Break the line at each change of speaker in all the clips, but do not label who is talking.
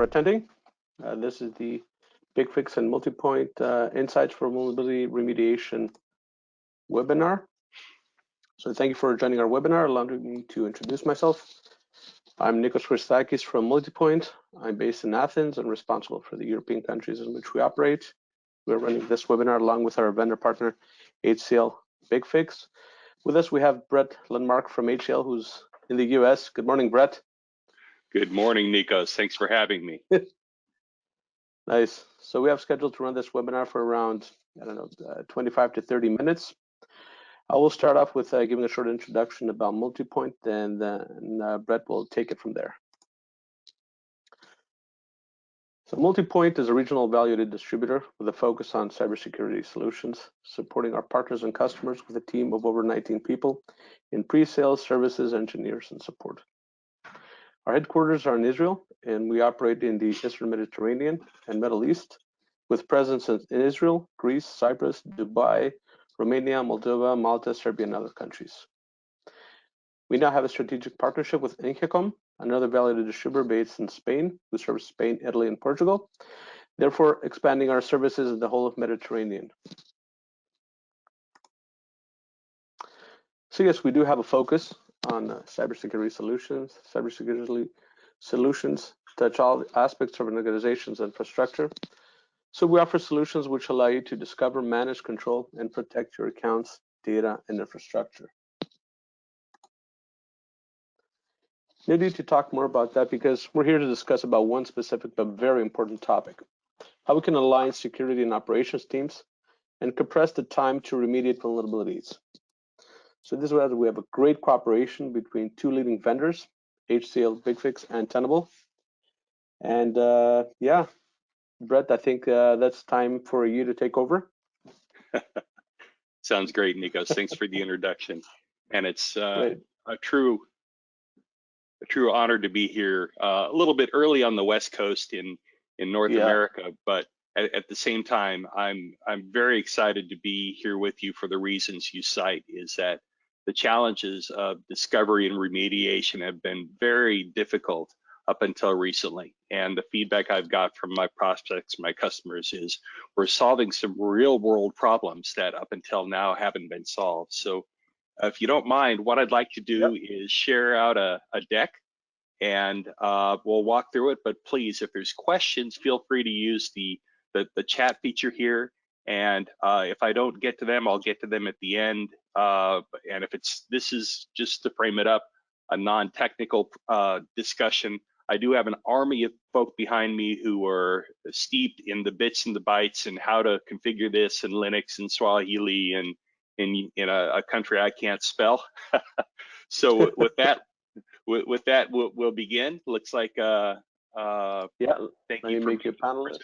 for attending. This is the Bigfix and Multipoint Insights for Vulnerability Remediation webinar. So thank you for joining our webinar. Allow me to introduce myself. I'm Nikos Christakis from Multipoint. I'm based in Athens and responsible for the European countries in which we operate. We're running this webinar along with our vendor partner, HCL Bigfix. With us, we have Bret Lenmark from HCL, who's in the US. Good morning, Bret.
Good morning, Nikos. Thanks for having me.
Nice. So we have scheduled to run this webinar for around, 25 to 30 minutes. I will start off with giving a short introduction about Multipoint, and then Bret will take it from there. So Multipoint is a regional evaluated distributor with a focus on cybersecurity solutions, supporting our partners and customers with a team of over 19 people in pre-sales, services, engineers, and support. Our headquarters are in Israel, and we operate in the Eastern Mediterranean and Middle East, with presence in Israel, Greece, Cyprus, Dubai, Romania, Moldova, Malta, Serbia, and other countries. We now have a strategic partnership with Ingecom, another validated distributor based in Spain, who serves Spain, Italy, and Portugal, therefore expanding our services in the whole of Mediterranean. So yes, we do have a focus on cybersecurity solutions. Cybersecurity solutions touch all aspects of an organization's infrastructure. So we offer solutions which allow you to discover, manage, control, and protect your accounts, data, and infrastructure. No need to talk more about that because we're here to discuss about one specific but very important topic: how we can align security and operations teams and compress the time to remediate vulnerabilities. So this is where we have a great cooperation between two leading vendors, HCL Bigfix and Tenable. And yeah, Bret, I think that's time for you to take over.
Sounds great, Nikos. Thanks for the introduction. And it's a true honor to be here a little bit early on the West Coast in North America, but at the same time, I'm very excited to be here with you for the reasons you cite. Is that the challenges of discovery and remediation have been very difficult up until recently. And the feedback I've got from my prospects, my customers, is we're solving some real world problems that up until now haven't been solved. So if you don't mind, what I'd like to do is share out a deck, and we'll walk through it. But please, if there's questions, feel free to use the chat feature here. And if I don't get to them, I'll get to them at the end. And if this is just to frame it up, a non-technical discussion, I do have an army of folk behind me who are steeped in the bits and the bytes and how to configure this in Linux and Swahili and in a country I can't spell. So with that, we'll begin. Looks like thank you for your panelist.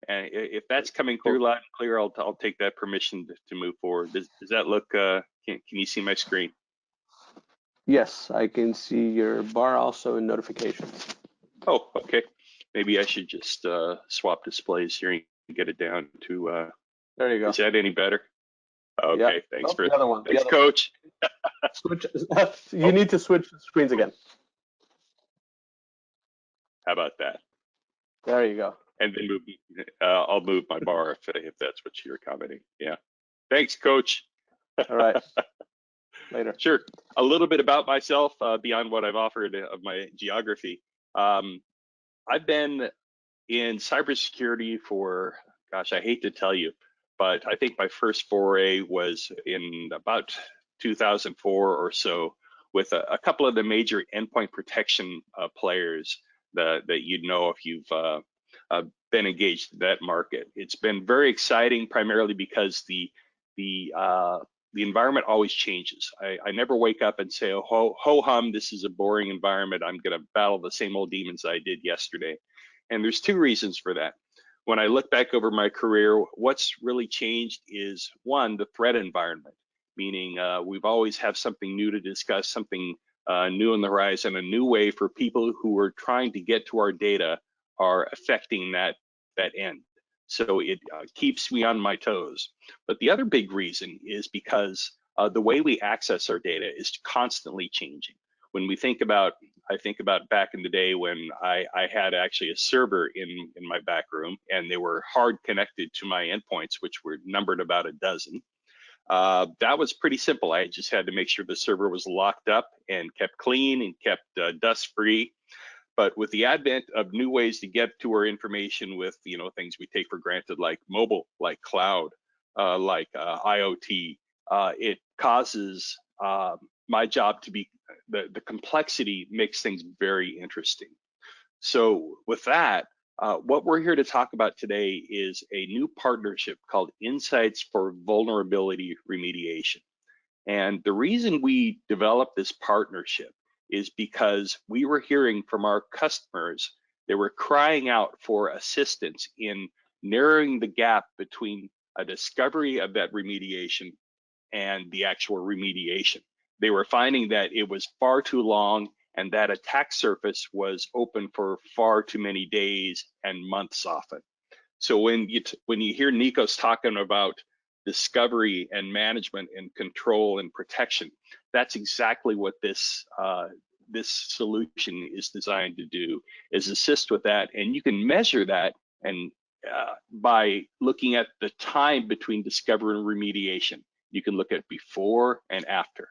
And if that's coming through loud and clear, I'll take that permission to move forward. Does that look? Can you see my screen?
Yes, I can see your bar also in notifications.
Oh, okay. Maybe I should just swap displays here and get it down to.
There you go.
Is that any better? Okay, thanks for
the other one.
Thanks, Coach.
Switch. You need to switch screens again.
How about that?
There you go.
And then I'll move my bar if that's what you're commenting. Yeah. Thanks, Coach.
All right. Later.
Sure. A little bit about myself beyond what I've offered of my geography. I've been in cybersecurity for, gosh, I hate to tell you, but I think my first foray was in about 2004 or so with a couple of the major endpoint protection players that you'd know if you've been engaged in that market. It's been very exciting, primarily because the environment always changes. I never wake up and say, oh, ho hum, this is a boring environment. I'm going to battle the same old demons I did yesterday. And there's two reasons for that. When I look back over my career, what's really changed is, one, the threat environment, meaning we've always have something new to discuss, something new on the horizon, a new way for people who are trying to get to our data are affecting that end. So it keeps me on my toes. But the other big reason is because the way we access our data is constantly changing. When we think about I think about back in the day when I had actually a server in my back room, and they were hard connected to my endpoints, which were numbered about a dozen. That was pretty simple. I just had to make sure the server was locked up and kept clean and kept dust free. But with the advent of new ways to get to our information with, you know, things we take for granted like mobile, like cloud, like IoT, it causes my job to be, the complexity makes things very interesting. So with that, what we're here to talk about today is a new partnership called Insights for Vulnerability Remediation. And the reason we developed this partnership is because we were hearing from our customers, they were crying out for assistance in narrowing the gap between a discovery of that remediation and the actual remediation. They were finding that it was far too long and that attack surface was open for far too many days and months often. So when you hear Nikos talking about discovery and management and control and protection, that's exactly what this this solution is designed to do, is assist with that. And you can measure that and by looking at the time between discovery and remediation. You can look at before and after.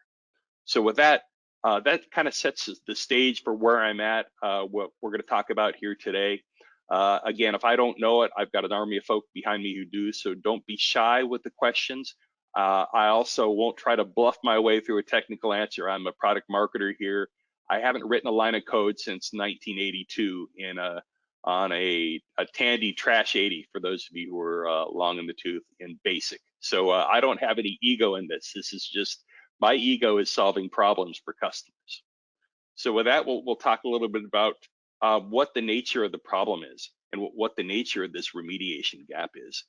So with that, that kind of sets the stage for where I'm at, what we're going to talk about here today. Again, if I don't know it, I've got an army of folk behind me who do, so don't be shy with the questions. I also won't try to bluff my way through a technical answer. I'm a product marketer here. I haven't written a line of code since 1982 on a Tandy Trash 80, for those of you who are long in the tooth in BASIC. So I don't have any ego in this. This is just, my ego is solving problems for customers. So with that, we'll talk a little bit about what the nature of the problem is and what the nature of this remediation gap is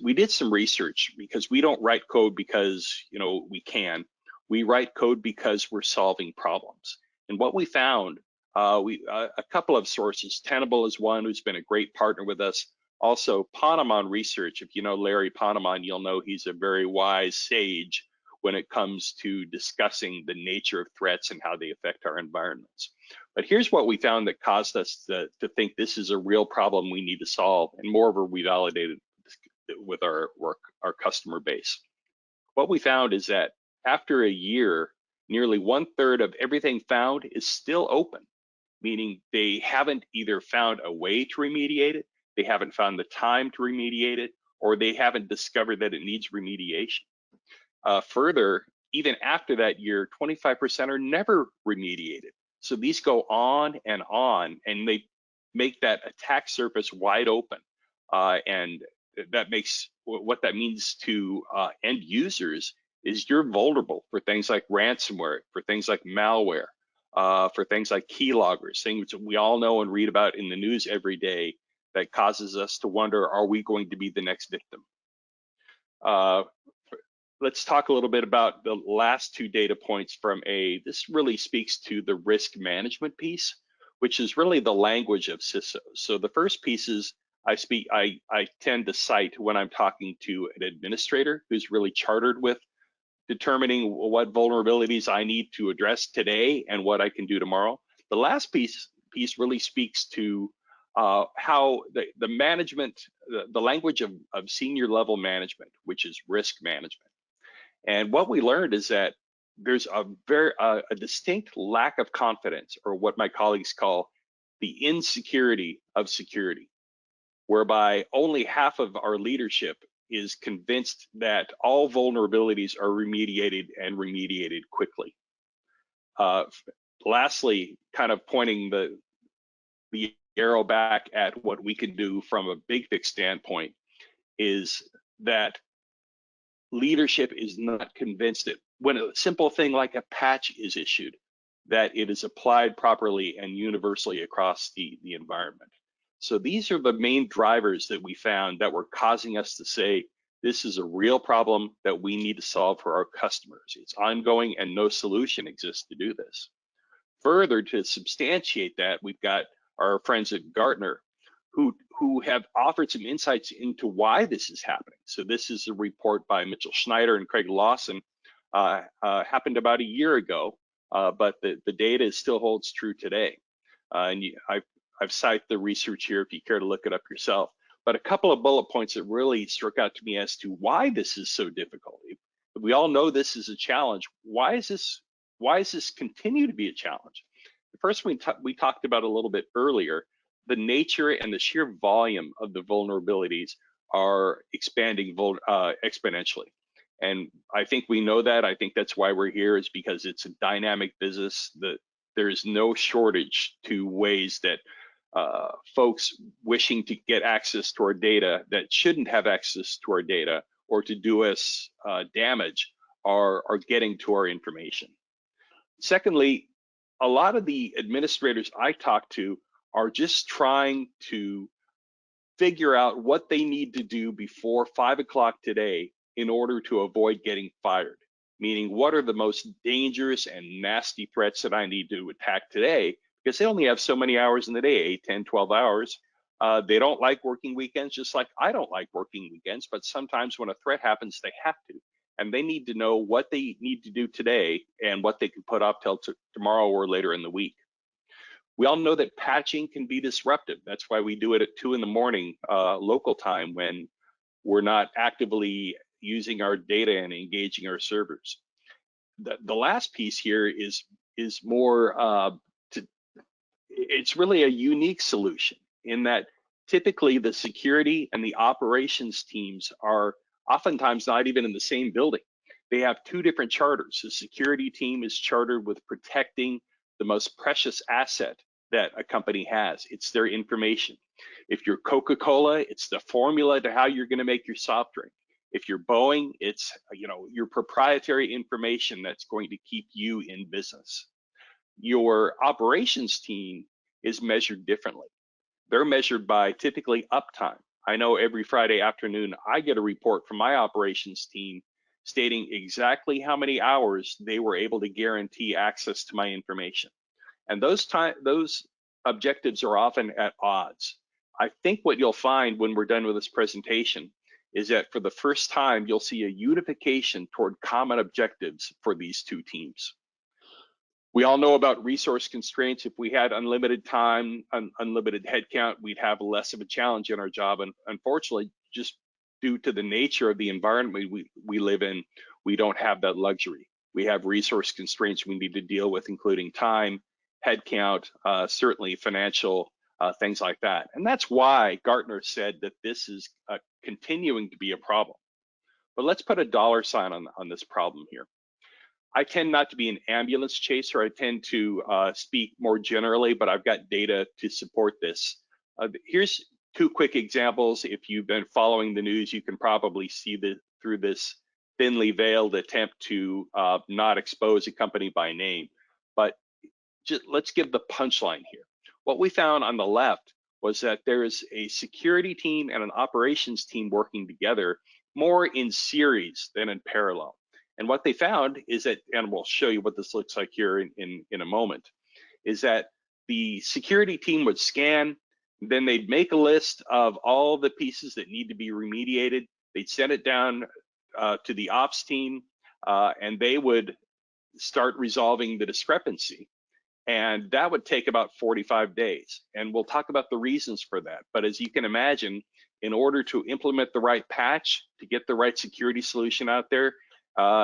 we did some research, because we don't write code because, you know, we can. We write code because we're solving problems. And what we found, a couple of sources, Tenable is one who's been a great partner with us. Also, Ponemon Research, if you know Larry Ponemon, you'll know he's a very wise sage when it comes to discussing the nature of threats and how they affect our environments. But here's what we found that caused us to think this is a real problem we need to solve, and moreover, we validated with our customer base. What we found is that after a year, nearly 1/3 of everything found is still open, meaning they haven't either found a way to remediate it, they haven't found the time to remediate it, or they haven't discovered that it needs remediation. Further, even after that year, 25% are never remediated. So these go on, and they make that attack surface wide open. And that makes, what that means to end users is you're vulnerable for things like ransomware, for things like malware, for things like keyloggers, things that we all know and read about in the news every day that causes us to wonder, are we going to be the next victim? Let's talk a little bit about the last two data points from this really speaks to the risk management piece, which is really the language of CISOs. So the first piece is, I tend to cite when I'm talking to an administrator who's really chartered with determining what vulnerabilities I need to address today and what I can do tomorrow. The last piece really speaks to how the management, the language of senior level management, which is risk management. And what we learned is that there's a distinct lack of confidence, or what my colleagues call the insecurity of security, whereby only half of our leadership is convinced that all vulnerabilities are remediated and remediated quickly. Lastly, kind of pointing the arrow back at what we can do from a Bigfix standpoint, is that leadership is not convinced that when a simple thing like a patch is issued, that it is applied properly and universally across the environment. So these are the main drivers that we found that were causing us to say, this is a real problem that we need to solve for our customers. It's ongoing and no solution exists to do this. Further, to substantiate that, we've got our friends at Gartner who have offered some insights into why this is happening. So this is a report by Mitchell Schneider and Craig Lawson, happened about a year ago, but the data still holds true today. And I've cited the research here if you care to look it up yourself. But a couple of bullet points that really struck out to me as to why this is so difficult. We all know this is a challenge. Why is this continue to be a challenge? The first we talked about a little bit earlier, the nature and the sheer volume of the vulnerabilities are expanding exponentially. And I think we know that. I think that's why we're here, is because it's a dynamic business. There is no shortage to ways that folks wishing to get access to our data that shouldn't have access to our data or to do us damage are getting to our information. Secondly, a lot of the administrators I talk to are just trying to figure out what they need to do before 5 o'clock today in order to avoid getting fired. Meaning, what are the most dangerous and nasty threats that I need to attack today? Because they only have so many hours in the day, 8, 10, 12 hours. They don't like working weekends, just like I don't like working weekends, but sometimes when a threat happens, they have to. And they need to know what they need to do today and what they can put off till tomorrow or later in the week. We all know that patching can be disruptive. That's why we do it at 2 in the morning local time, when we're not actively using our data and engaging our servers. The last piece here is more, it's really a unique solution in that typically the security and the operations teams are oftentimes not even in the same building. They have 2 different charters. The security team is chartered with protecting the most precious asset that a company has. It's their information. If you're Coca-Cola, it's the formula to how you're going to make your soft drink. If you're Boeing, it's your proprietary information that's going to keep you in business. Your operations team is measured differently. They're measured by typically uptime. I know every Friday afternoon I get a report from my operations team stating exactly how many hours they were able to guarantee access to my information. And those objectives are often at odds. I think what you'll find when we're done with this presentation is that for the first time, you'll see a unification toward common objectives for these 2 teams. We all know about resource constraints. If we had unlimited time, unlimited headcount, we'd have less of a challenge in our job. And unfortunately, just due to the nature of the environment we live in, we don't have that luxury. We have resource constraints we need to deal with, including time, headcount, certainly financial, things like that. And that's why Gartner said that this is continuing to be a problem. But let's put a dollar sign on this problem here. I tend not to be an ambulance chaser. I tend to speak more generally, but I've got data to support this. Here's 2 quick examples. If you've been following the news, you can probably see through this thinly veiled attempt to not expose a company by name. But let's give the punchline here. What we found on the left was that there is a security team and an operations team working together more in series than in parallel. And what they found is that, and we'll show you what this looks like here in a moment, is that the security team would scan, then they'd make a list of all the pieces that need to be remediated. They'd send it down to the ops team, and they would start resolving the discrepancy. And that would take about 45 days. And we'll talk about the reasons for that. But as you can imagine, in order to implement the right patch, to get the right security solution out there,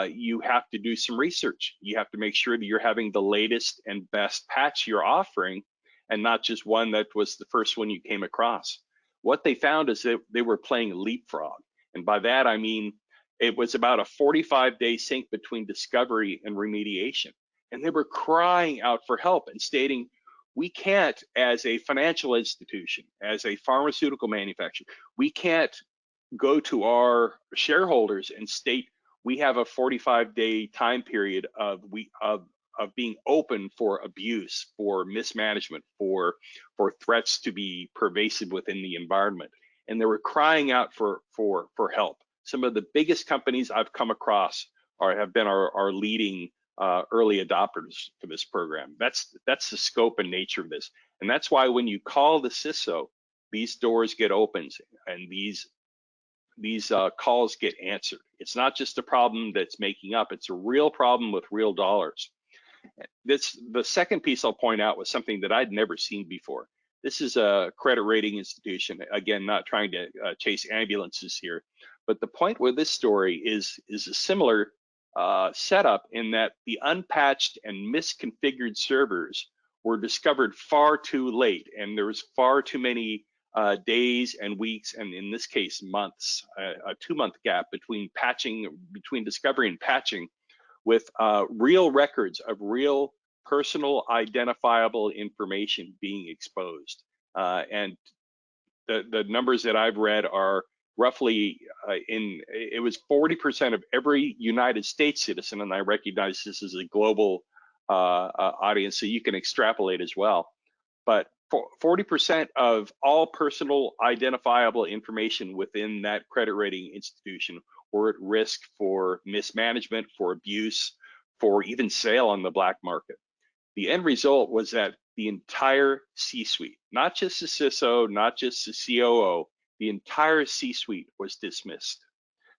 you have to do some research. You have to make sure that you're having the latest and best patch you're offering, and not just one that was the first one you came across. What they found is that they were playing leapfrog. And by that, I mean, it was about a 45-day sync between discovery and remediation. And they were crying out for help and stating, we can't, as a financial institution, as a pharmaceutical manufacturer, we can't go to our shareholders and state we have a 45-day time period of being open for abuse, for mismanagement, for threats to be pervasive within the environment. And they were crying out for help. Some of the biggest companies I've come across have been our leading early adopters for this program. That's the scope and nature of this. And that's why when you call the CISO, these doors get opened and these calls get answered. It's not just a problem that's making up, it's a real problem with real dollars. The second piece I'll point out was something that I'd never seen before. This is a credit rating institution. Again, not trying to chase ambulances here, but the point with this story is a similar setup in that the unpatched and misconfigured servers were discovered far too late, and there was far too many days and weeks, and in this case months, a 2-month gap between discovery and patching, with real records of real personal identifiable information being exposed. And the numbers that I've read are roughly it was 40% of every United States citizen, and I recognize this is a global audience, so you can extrapolate as well. But 40% of all personal identifiable information within that credit rating institution were at risk for mismanagement, for abuse, for even sale on the black market. The end result was that the entire C-suite, not just the CISO, not just the COO, the entire C-suite was dismissed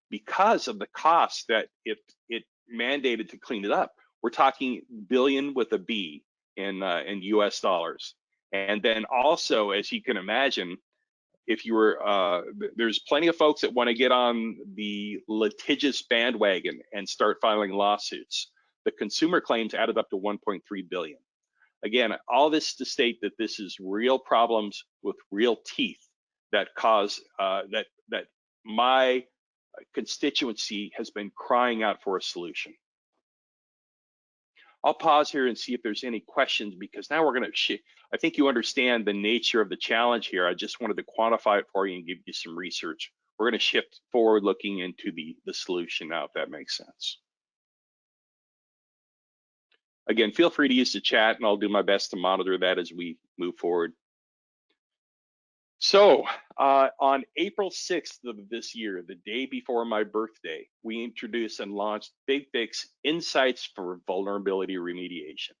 because of the cost that it mandated to clean it up. We're talking billion with a B in US dollars. And then also, as you can imagine, if you were, there's plenty of folks that want to get on the litigious bandwagon and start filing lawsuits. The consumer claims added up to 1.3 billion. Again, all this to state that this is real problems with real teeth that cause, that my constituency has been crying out for a solution. I'll pause here and see if there's any questions, because now we're going to, I think you understand the nature of the challenge here. I just wanted to quantify it for you and give you some research. We're going to shift forward looking into the solution now, if that makes sense. Again, feel free to use the chat and I'll do my best to monitor that as we move forward. So on April 6th of this year, the day before my birthday, we introduced and launched Bigfix Insights for Vulnerability Remediation.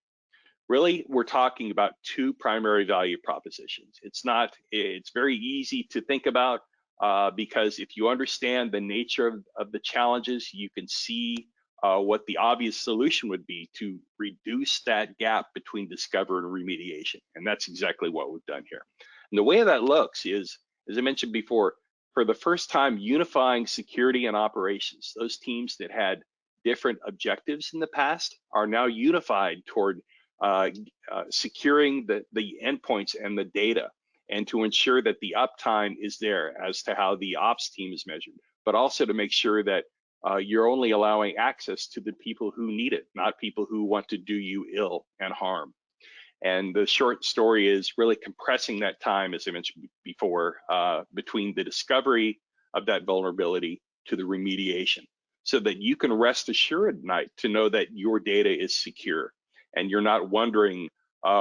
Really, we're talking about two primary value propositions. It's very easy to think about because if you understand the nature of the challenges, you can see what the obvious solution would be to reduce that gap between discovery and remediation. And that's exactly what we've done here. And the way that looks is, as I mentioned before, for the first time, unifying security and operations. Those teams that had different objectives in the past are now unified toward securing the endpoints and the data, and to ensure that the uptime is there as to how the ops team is measured, but also to make sure that you're only allowing access to the people who need it, not people who want to do you ill and harm. And the short story is really compressing that time, as I mentioned before, between the discovery of that vulnerability to the remediation, so that you can rest assured at night to know that your data is secure and you're not wondering,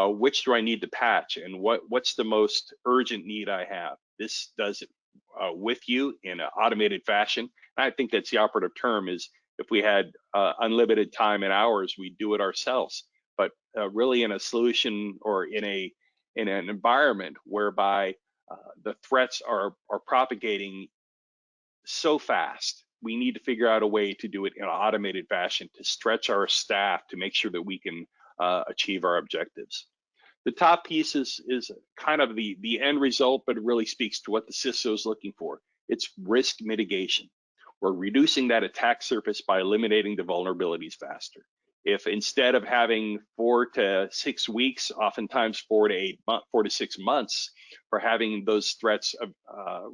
which do I need to patch and what's the most urgent need I have. This does it with you in an automated fashion. And I think that's the operative term, is if we had unlimited time and hours, we'd do it ourselves. But really in a solution or in an environment whereby the threats are propagating so fast, we need to figure out a way to do it in an automated fashion to stretch our staff to make sure that we can achieve our objectives. The top piece is kind of the end result, but it really speaks to what the CISO is looking for. It's risk mitigation. We're reducing that attack surface by eliminating the vulnerabilities faster. If instead of having 4 to 6 weeks, oftentimes 4 to 6 months for having those threats of,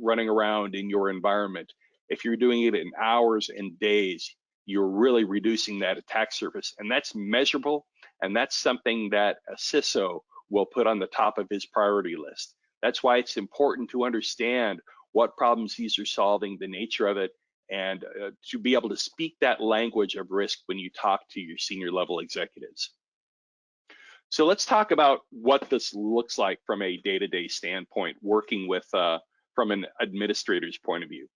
running around in your environment, if you're doing it in hours and days, you're really reducing that attack surface. And that's measurable, and that's something that a CISO will put on the top of his priority list. That's why it's important to understand what problems these are solving, the nature of it, and to be able to speak that language of risk when you talk to your senior level executives. So let's talk about what this looks like from a day-to-day standpoint, working with from an administrator's point of view.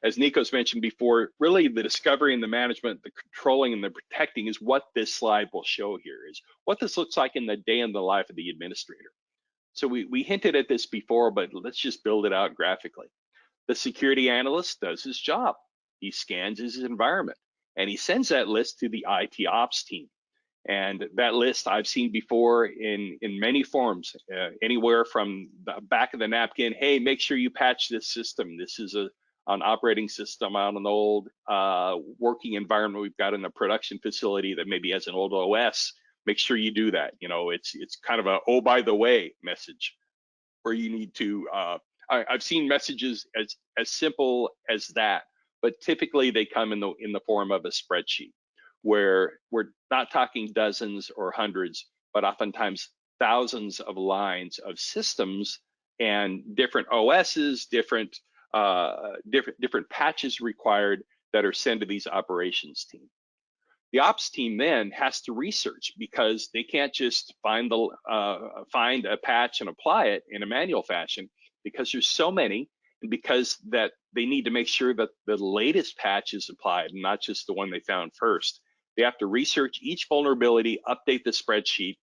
As Nikos mentioned before, really the discovery and the management, the controlling and the protecting is what this slide will show here, is what this looks like in the day in the life of the administrator. So we hinted at this before, but let's just build it out graphically. The security analyst does his job. He scans his environment and he sends that list to the IT ops team. And that list I've seen before in many forms, anywhere from the back of the napkin, hey, make sure you patch this system. This is an operating system on an old working environment we've got in a production facility that maybe has an old OS. Make sure you do that. You know, it's kind of a, oh, by the way message, where you need to, I've seen messages as simple as that, but typically they come in the form of a spreadsheet, where we're not talking dozens or hundreds, but oftentimes thousands of lines of systems and different OSs, different patches required that are sent to these operations teams. The ops team then has to research, because they can't just find a patch and apply it in a manual fashion, because there's so many, and because that they need to make sure that the latest patch is applied and not just the one they found first. They have to research each vulnerability, update the spreadsheet,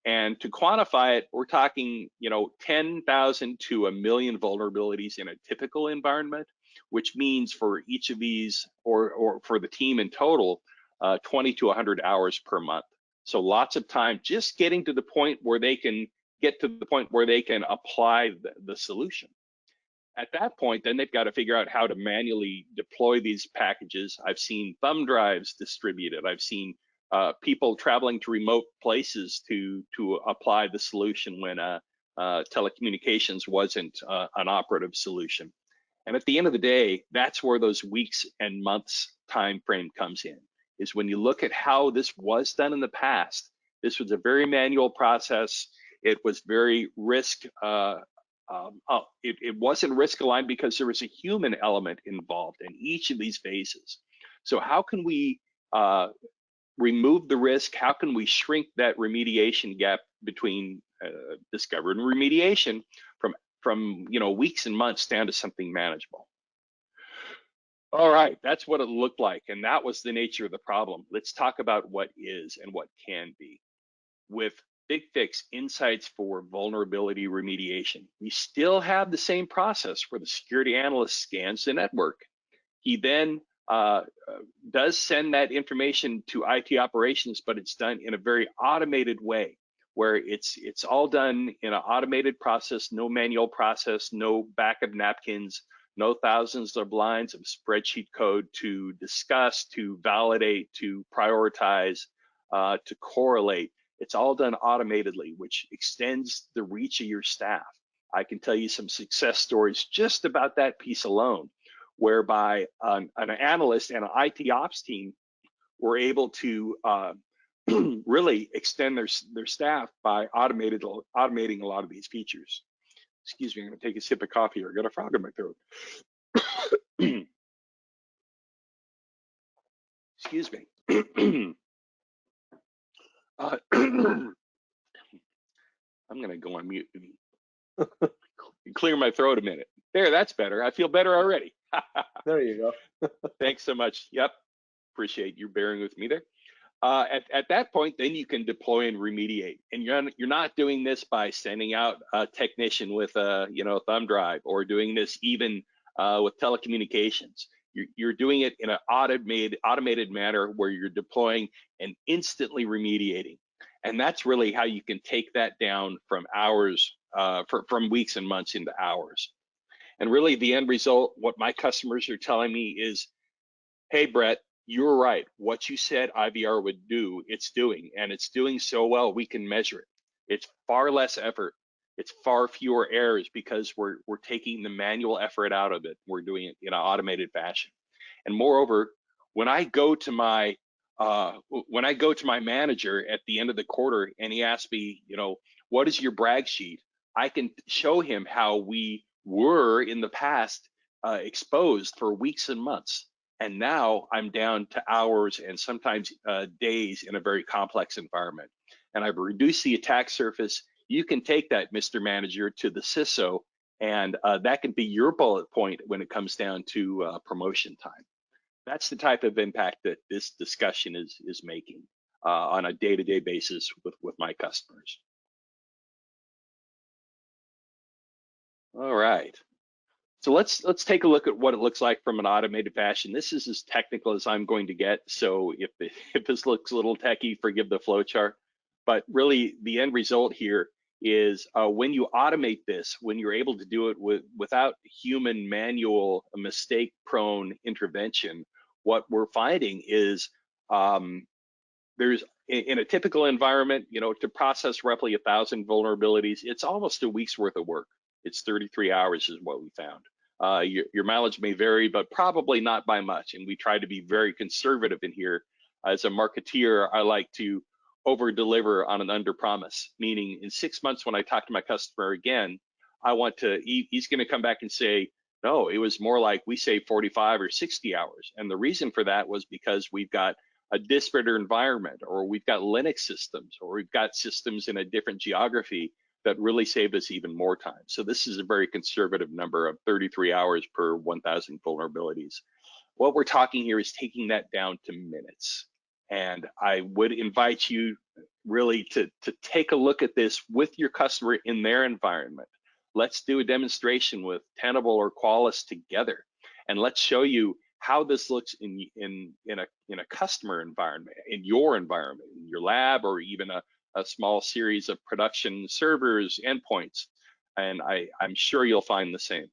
and to quantify it, we're talking, you know, 10,000 to 1 million vulnerabilities in a typical environment, which means for each of these, or for the team in total, 20 to 100 hours per month. So lots of time just getting to the point where they can apply the solution. At that point, then they've got to figure out how to manually deploy these packages. I've seen thumb drives distributed. I've seen people traveling to remote places to apply the solution when telecommunications wasn't an operative solution. And at the end of the day, that's where those weeks and months time frame comes in, is when you look at how this was done in the past. This was a very manual process. It was very it wasn't risk aligned because there was a human element involved in each of these phases. So how can we remove the risk? How can we shrink that remediation gap between discovery and remediation from weeks and months down to something manageable? All right, that's what it looked like, and that was the nature of the problem. Let's talk about what is and what can be. With Bigfix Insights for Vulnerability Remediation, we still have the same process where the security analyst scans the network. He then does send that information to IT operations, but it's done in a very automated way, where it's all done in an automated process, no manual process, no back of napkins, no thousands of lines of spreadsheet code to discuss, to validate, to prioritize, to correlate. It's all done automatedly, which extends the reach of your staff. I can tell you some success stories just about that piece alone, whereby an analyst and an IT ops team were able to really extend their staff by automating a lot of these features. Excuse me, I'm gonna take a sip of coffee here. I got a frog in my throat. Excuse me. I'm gonna go on mute and clear my throat a minute. There, that's better. I feel better already.
There you go.
Thanks so much. Yep, appreciate you bearing with me there. At that point, then you can deploy and remediate, and you're not doing this by sending out a technician with a thumb drive, or doing this even with telecommunications. You're doing it in an automated manner, where you're deploying and instantly remediating, and that's really how you can take that down from hours, from weeks and months into hours. And really, the end result, what my customers are telling me is, hey, Bret, you're right. What you said IVR would do, it's doing, and it's doing so well, we can measure it. It's far less effort. It's far fewer errors, because we're taking the manual effort out of it. We're doing it in an automated fashion. And moreover, when I go to my manager at the end of the quarter and he asks me, what is your brag sheet? I can show him how we were in the past exposed for weeks and months. And now I'm down to hours and sometimes days in a very complex environment. And I've reduced the attack surface. You can take that, Mr. Manager, to the CISO, and that can be your bullet point when it comes down to promotion time. That's the type of impact that this discussion is making on a day-to-day basis with my customers. All right. So let's take a look at what it looks like from an automated fashion. This is as technical as I'm going to get. So if this looks a little techy, forgive the flow chart. But really, the end result here is when you automate this, when you're able to do it without human manual mistake-prone intervention, what we're finding is there's in a typical environment, to process roughly 1,000 vulnerabilities, it's almost a week's worth of work. It's 33 hours is what we found. Your mileage may vary, but probably not by much. And we try to be very conservative in here. As a marketeer, I like to over deliver on an under promise, meaning in 6 months when I talk to my customer again, I want to, he's going to come back and say, no, it was more like we saved 45 or 60 hours. And the reason for that was because we've got a disparate environment, or we've got Linux systems, or we've got systems in a different geography that really saved us even more time. So this is a very conservative number of 33 hours per 1,000 vulnerabilities. What we're talking here is taking that down to minutes. And I would invite you really to take a look at this with your customer in their environment. Let's do a demonstration with Tenable or Qualys together, and let's show you how this looks in a customer environment, in your environment, in your lab, or even a small series of production servers, endpoints, and I'm sure you'll find the same.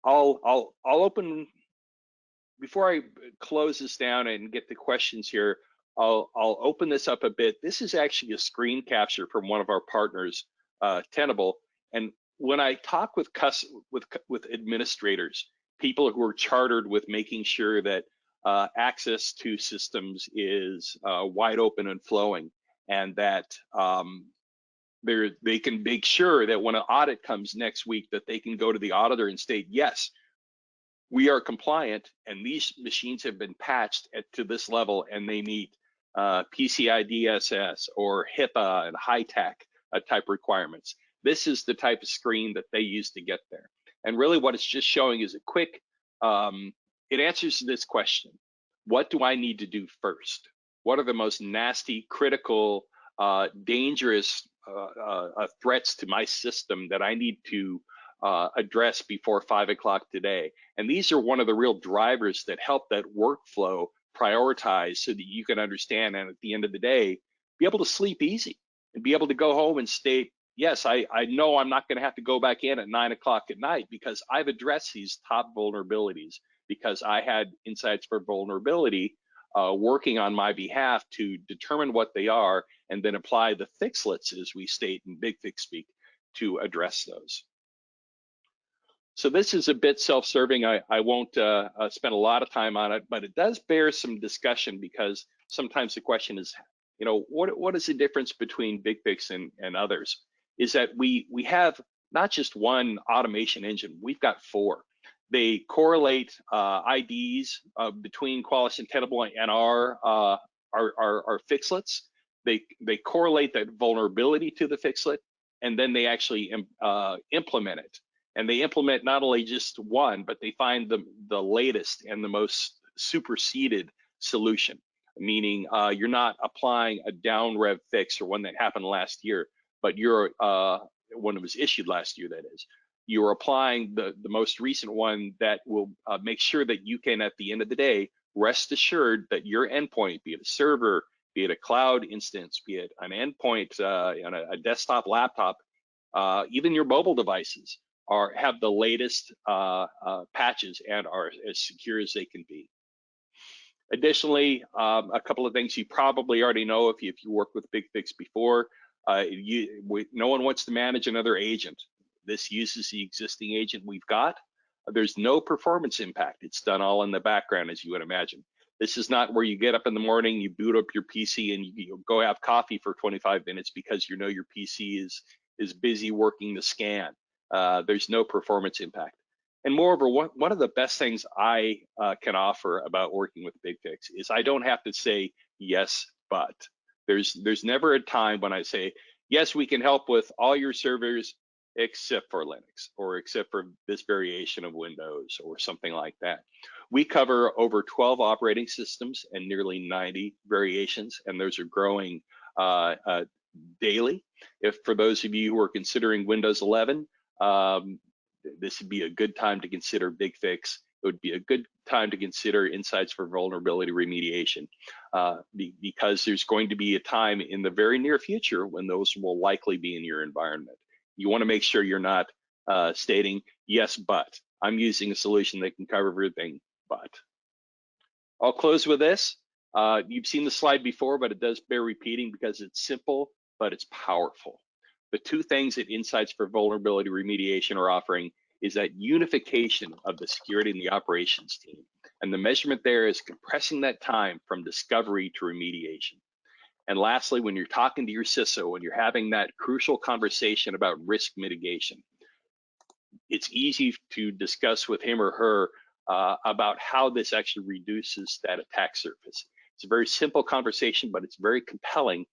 I'll open, before I close this down and get the questions here, I'll open this up a bit. This is actually a screen capture from one of our partners, Tenable, and when I talk with administrators, people who are chartered with making sure that access to systems is wide open and flowing, and that they can make sure that when an audit comes next week, that they can go to the auditor and state, yes, we are compliant, and these machines have been patched to this level, and they meet PCI DSS or HIPAA and high-tech type requirements. This is the type of screen that they use to get there. And really what it's just showing is a quick, it answers this question: what do I need to do first? What are the most nasty, critical, dangerous threats to my system that I need to address before 5 o'clock today? And these are one of the real drivers that help that workflow prioritize, so that you can understand, and at the end of the day, be able to sleep easy and be able to go home and state, yes, I know I'm not going to have to go back in at 9 o'clock at night because I've addressed these top vulnerabilities, because I had insights for vulnerability working on my behalf to determine what they are, and then apply the fixlets, as we state in Bigfix speak, to address those. So this is a bit self-serving. I won't spend a lot of time on it, but it does bear some discussion, because sometimes the question is, what is the difference between Bigfix and others? Is that we have not just one automation engine, we've got 4. They correlate IDs between Qualys and Tenable and our fixlets. They correlate that vulnerability to the fixlet, and then they actually implement it. And they implement not only just one, but they find the latest and the most superseded solution, meaning you're not applying a down rev fix or one that happened last year, but you're one that was issued last year, that is. You're applying the most recent one that will make sure that you can, at the end of the day, rest assured that your endpoint, be it a server, be it a cloud instance, be it an endpoint on a desktop, laptop, even your mobile devices, have the latest patches and are as secure as they can be. Additionally, a couple of things you probably already know if you worked with Bigfix before. No one wants to manage another agent. This uses the existing agent we've got. There's no performance impact. It's done all in the background, as you would imagine. This is not where you get up in the morning, you boot up your PC, and you go have coffee for 25 minutes because you know your PC is busy working the scan. There's no performance impact. And moreover, one of the best things I can offer about working with Bigfix is I don't have to say yes, but. There's never a time when I say, yes, we can help with all your servers except for Linux, or except for this variation of Windows, or something like that. We cover over 12 operating systems and nearly 90 variations, and those are growing daily. If for those of you who are considering Windows 11, this would be a good time to consider Bigfix. It would be a good time to consider insights for vulnerability remediation, because there's going to be a time in the very near future when those will likely be in your environment. You want to make sure you're not stating, yes, but I'm using a solution that can cover everything, but. I'll close with this. You've seen the slide before, but it does bear repeating because it's simple, but it's powerful. The two things that Insights for Vulnerability Remediation are offering is that unification of the security and the operations team. And the measurement there is compressing that time from discovery to remediation. And lastly, when you're talking to your CISO, when you're having that crucial conversation about risk mitigation, it's easy to discuss with him or her about how this actually reduces that attack surface. It's a very simple conversation, but it's very compelling.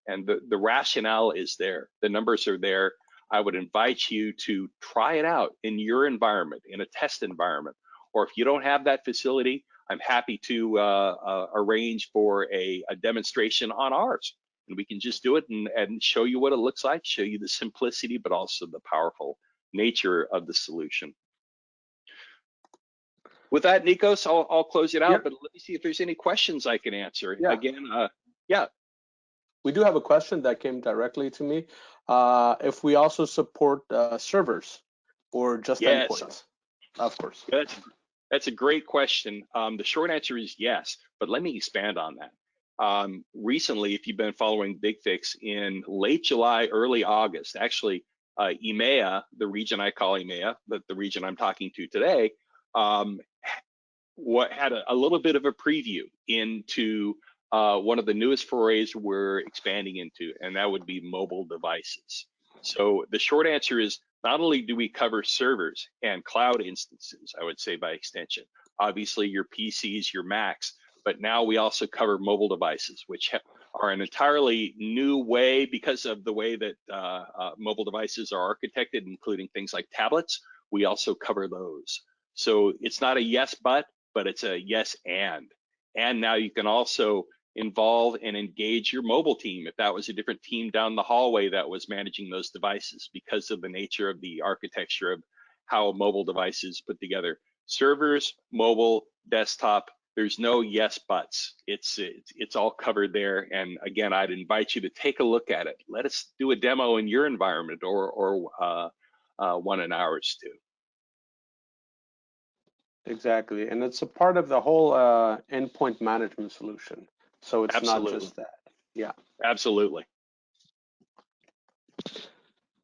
And the rationale is there. The numbers are there. I would invite you to try it out in your environment, in a test environment. Or if you don't have that facility, I'm happy to arrange for a demonstration on ours. And we can just do it and show you what it looks like, show you the simplicity, but also the powerful nature of the solution. With that, Nikos, I'll close it out,
Yep.
but let me see if there's any questions I can answer.
Yeah.
Again, yeah.
We do have a question that came directly to me. If we also support servers or just endpoints? Of course.
That's a great question. The short answer is yes, but let me expand on that. Recently, if you've been following Bigfix, in late July, early August, actually, EMEA, the region I call EMEA, the region I'm talking to today, had a little bit of a preview into one of the newest forays we're expanding into, and that would be mobile devices. So the short answer is, not only do we cover servers and cloud instances, I would say by extension, obviously your PCs, your Macs, but now we also cover mobile devices, which are an entirely new way because of the way that mobile devices are architected, including things like tablets. We also cover those. So it's not a yes, but it's a yes, and. And now you can also involve and engage your mobile team if that was a different team down the hallway that was managing those devices, because of the nature of the architecture of how mobile devices put together. Servers, mobile, desktop, there's no yes buts. It's all covered there. And again, I'd invite you to take a look at it. Let us do a demo in your environment, or one in ours too.
Exactly, and it's a part of the whole endpoint management solution. So it's
Absolutely.
not just that. Yeah.
Absolutely.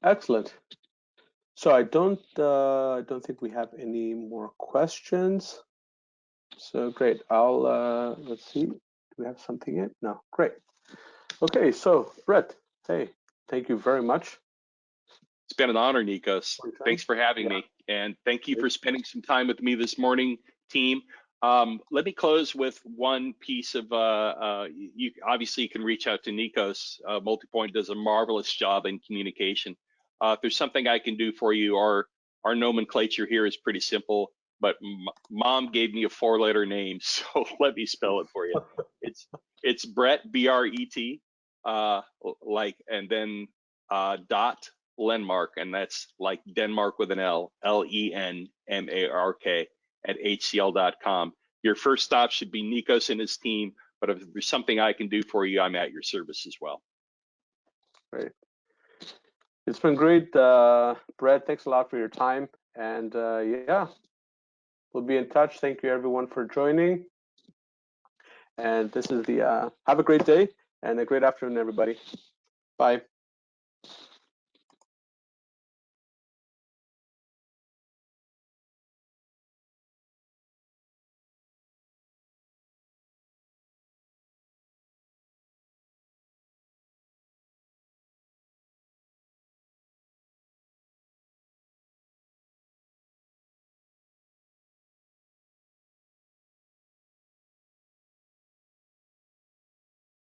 Excellent. So I don't think we have any more questions. So great. I'll let's see. Do we have something yet? No. Great. Okay. So Bret, hey, thank you very much.
It's been an honor, Nikos. Thanks for having me, and thank you for spending some time with me this morning, team. Let me close with one piece of, you obviously can reach out to Nikos. Multipoint does a marvelous job in communication. If there's something I can do for you, our nomenclature here is pretty simple, but mom gave me a 4-letter name, so let me spell it for you. It's Bret, B-R-E-T, and then dot Lenmark, and that's like Denmark with an L, L-E-N-M-A-R-K, at HCL.com. Your first stop should be Nikos and his team, but if there's something I can do for you, I'm at your service as well.
Great. It's been great, Bret. Thanks a lot for your time, and yeah, we'll be in touch. Thank you everyone for joining. And this is the have a great day and a great afternoon, everybody. Bye.